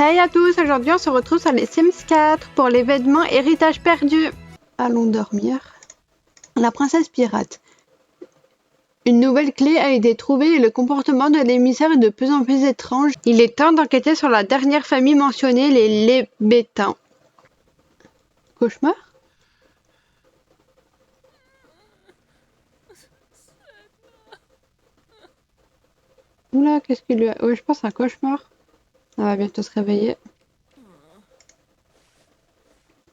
Hey à tous, aujourd'hui on se retrouve sur les Sims 4 pour l'événement Héritage perdu. Allons dormir. La princesse pirate. Une nouvelle clé a été trouvée et le comportement de l'émissaire est de plus en plus étrange. Il est temps d'enquêter sur la dernière famille mentionnée, les Lébétains. Cauchemar? Oula, qu'est-ce qu'il lui a... Ouais, je pense un cauchemar. Elle va bientôt se réveiller.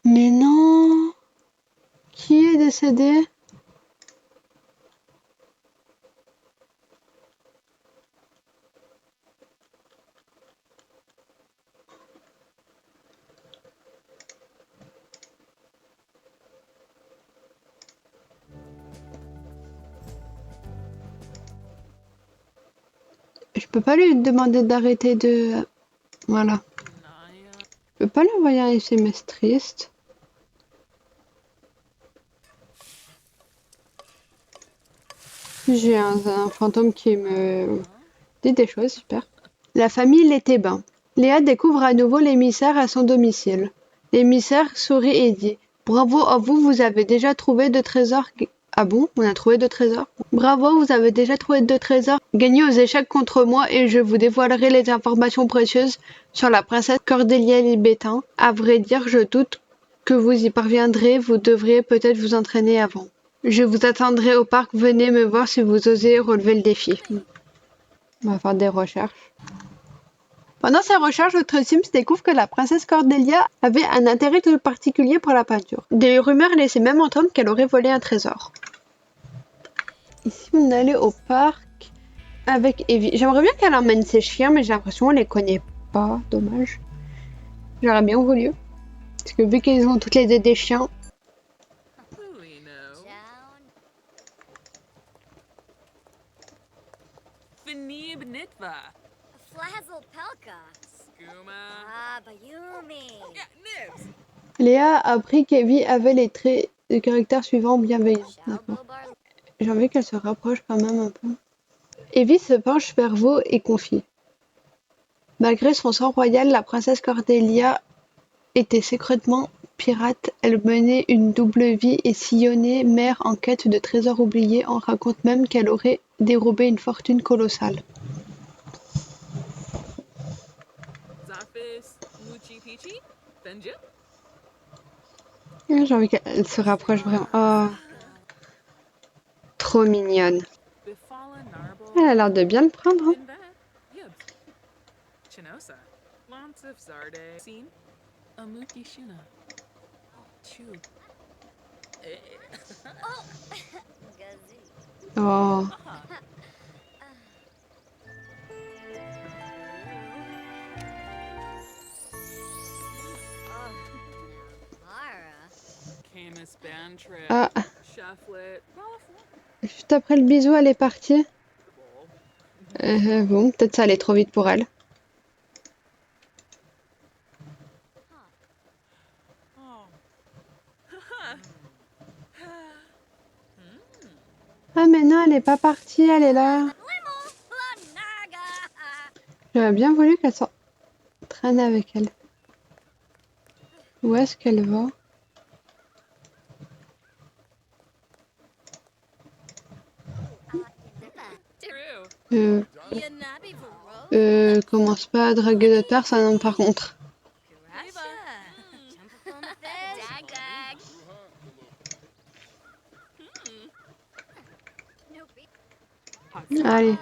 Mais non! Qui est décédé? Je peux pas lui demander d'arrêter de... Voilà. Je peux pas lui envoyer un SMS triste. J'ai un fantôme qui me dit des choses, super. La famille Les Thébains. Léa découvre à nouveau l'émissaire à son domicile. L'émissaire sourit et dit: Bravo à vous, vous avez déjà trouvé de trésors. Ah bon, on a trouvé de trésors? Bravo, vous avez déjà trouvé de trésors. Gagnez aux échecs contre moi et je vous dévoilerai les informations précieuses sur la princesse Cordélia Libétain. À vrai dire, je doute que vous y parviendrez, vous devriez peut-être vous entraîner avant. Je vous attendrai au parc, venez me voir si vous osez relever le défi. On va faire des recherches. Pendant ses recherches, notre Sims découvre que la princesse Cordélia avait un intérêt tout particulier pour la peinture. Des rumeurs laissaient même entendre qu'elle aurait volé un trésor. Ici, on est allé au parc avec Evie. J'aimerais bien qu'elle emmène ses chiens, mais j'ai l'impression qu'elle les connaît pas. Dommage. J'aurais bien voulu. Parce que vu qu'ils ont toutes les deux des chiens. Léa a appris qu'Evie avait les traits de caractère suivants: bienveillant. J'ai envie qu'elle se rapproche quand même un peu. Evie se penche vers vous et confie: Malgré son sang royal, la princesse Cordélia était secrètement pirate. Elle menait une double vie et sillonnait mer en quête de trésors oubliés. On raconte même qu'elle aurait dérobé une fortune colossale. J'ai envie qu'elle se rapproche vraiment. Oh, trop mignonne. Elle a l'air de bien le prendre. Hein. Oh. Ah. Juste après le bisou, elle est partie. Bon, peut-être ça allait trop vite pour elle. Ah mais non, elle n'est pas partie, elle est là. J'aurais bien voulu qu'elle s'entraîne avec elle. Où est-ce qu'elle va? Commence pas à draguer de personne par contre. Allez.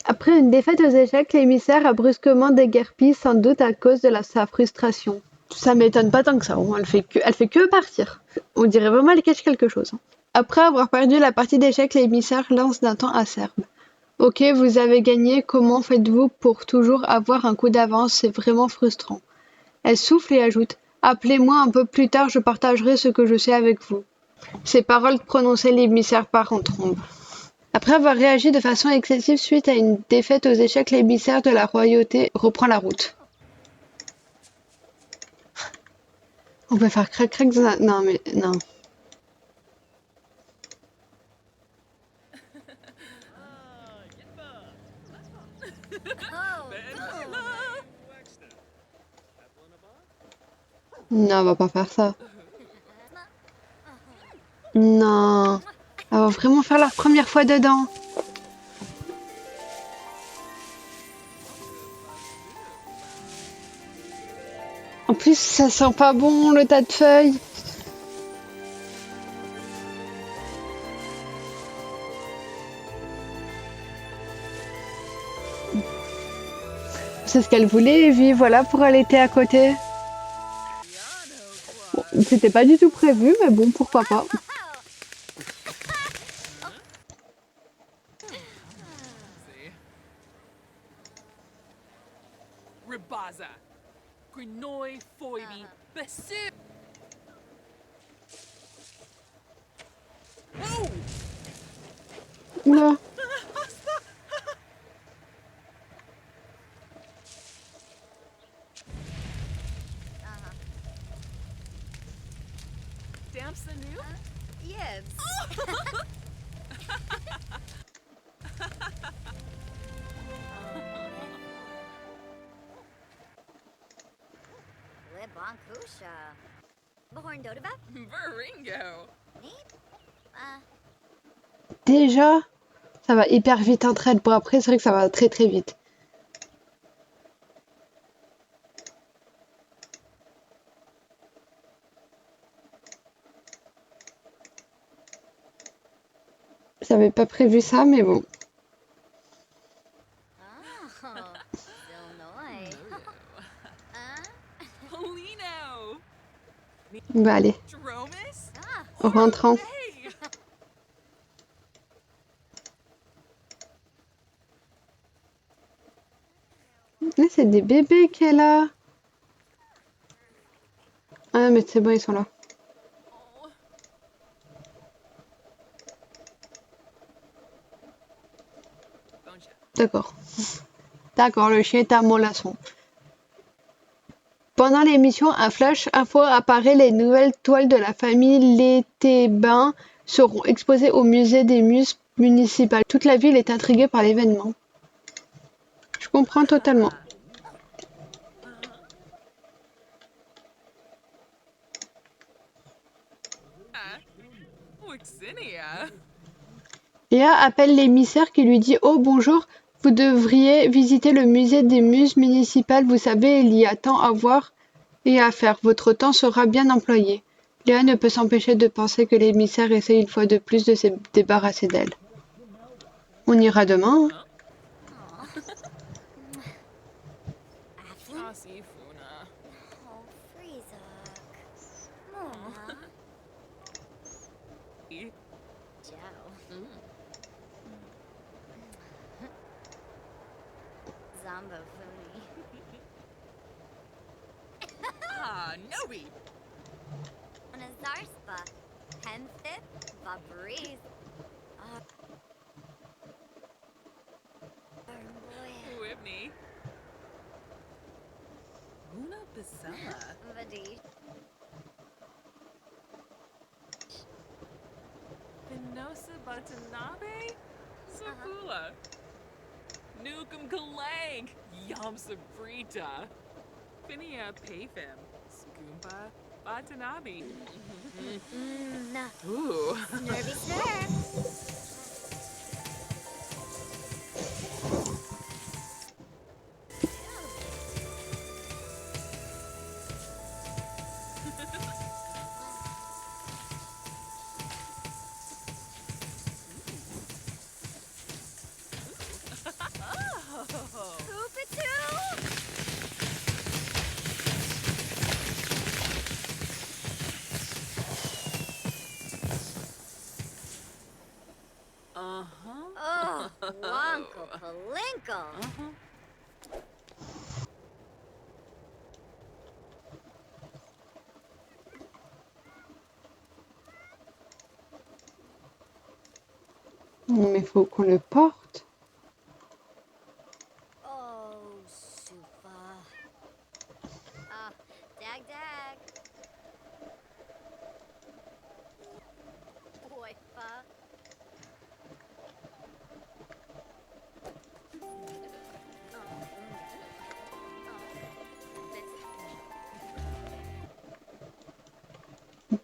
Après une défaite aux échecs, l'émissaire a brusquement déguerpi, sans doute à cause de sa frustration. Ça m'étonne pas tant que ça, hein. Elle fait que partir. On dirait vraiment qu'elle cache quelque chose. Hein. Après avoir perdu la partie d'échecs, l'émissaire lance d'un ton acerbe. Ok, vous avez gagné, comment faites-vous pour toujours avoir un coup d'avance? C'est vraiment frustrant. Elle souffle et ajoute: Appelez-moi un peu plus tard, je partagerai ce que je sais avec vous. Ces paroles prononcées, l'émissaire part en trombe. Après avoir réagi de façon excessive suite à une défaite aux échecs, l'émissaire de la royauté reprend la route. On peut faire crac-crac dans un... Non, mais non. Non, on va pas faire ça. Non. Elle va vraiment faire leur première fois dedans. En plus, ça sent pas bon le tas de feuilles. C'est ce qu'elle voulait, Evie, voilà pour allaiter à côté. Bon, c'était pas du tout prévu, mais bon, pourquoi pas. Ribaza. Grinoi foibi. Besu. Whoa! Oula. Damps the new? Yes. Libonkusha. Bahorn Dodaba? Veringo. Neat? Déjà, ça va hyper vite en trade. Bon, après, c'est vrai que ça va très très vite. J'avais pas prévu ça, mais bon. Oh. Illinois. Polino. Bah allez, Dromus? en rentrant. Hey! Là, c'est des bébés qu'elle a. Ah, mais c'est bon, ils sont là. Oh. Bonja. D'accord. D'accord, le chien est à mollasson. Pendant l'émission, un flash info apparaît. Les nouvelles toiles de la famille Létébin seront exposées au musée des Muses municipal. Toute la ville est intriguée par l'événement. Je comprends totalement. Wixinia. Léa appelle l'émissaire qui lui dit: Oh bonjour, vous devriez visiter le musée des Muses municipales. Vous savez, il y a tant à voir et à faire. Votre temps sera bien employé. Léa ne peut s'empêcher de penser que l'émissaire essaie une fois de plus de se débarrasser d'elle. On ira demain, hein. Huh? Aw. Aflin? Chasi Funa. Oh, Freezok. Oh. Mona. E. Joe. Mm. Zombo Funi. Nobi. Onazarspa. Penfit. Vabreeze. Whitney. Una Basella. Vadi. Venosa Batanabe? Sakula. Nukum Kalang. Yam Sabrita. Finia Payfim. Scoomba Batanabe. Nah. Ooh. Nervy snurf. Oh. Hoopatoo! Uh-huh. Oh, Wonko Palinko. Uh-huh. Non, mais faut qu'on le porte. Oh, Supa. Ah, Dag Dag. Boy, Fa.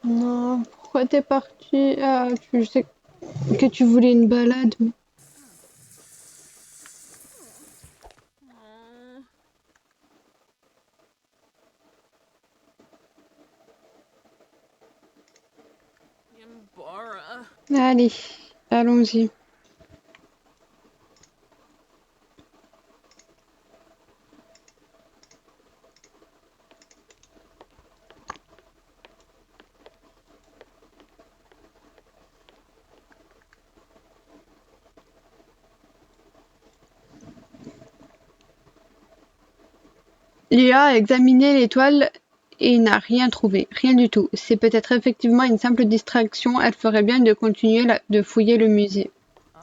Non, pourquoi t'es parti? Ah, je sais que tu voulais une balade. Aw. Yambara. Allez, allons-y. Léa a examiné l'étoile et n'a rien trouvé, rien du tout. C'est peut-être effectivement une simple distraction, elle ferait bien de continuer de fouiller le musée. Oh.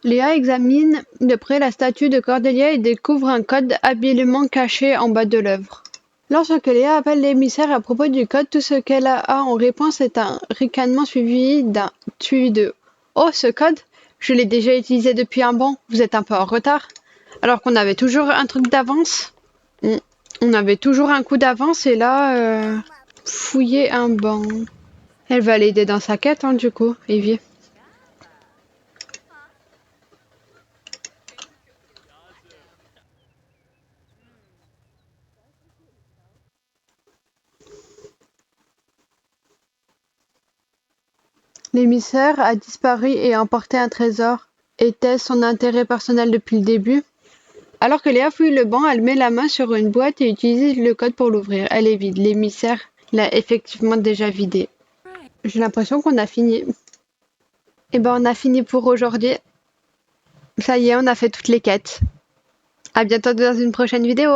Léa examine de près la statue de Cordelia et découvre un code habilement caché en bas de l'œuvre. Lorsque Léa appelle l'émissaire à propos du code, tout ce qu'elle a en réponse est un ricanement suivi de Oh, ce code? Je l'ai déjà utilisé depuis un bon, vous êtes un peu en retard. Alors qu'on avait toujours un truc d'avance. On avait toujours un coup d'avance et là, fouiller un banc. Elle va l'aider dans sa quête, hein, du coup, Evie. L'émissaire a disparu et emporté un trésor. Était-ce son intérêt personnel depuis le début? Alors que Léa fouille le banc, elle met la main sur une boîte et utilise le code pour l'ouvrir. Elle est vide. L'émissaire l'a effectivement déjà vidée. Right. J'ai l'impression qu'on a fini. Eh ben, on a fini pour aujourd'hui. Ça y est, on a fait toutes les quêtes. À bientôt dans une prochaine vidéo.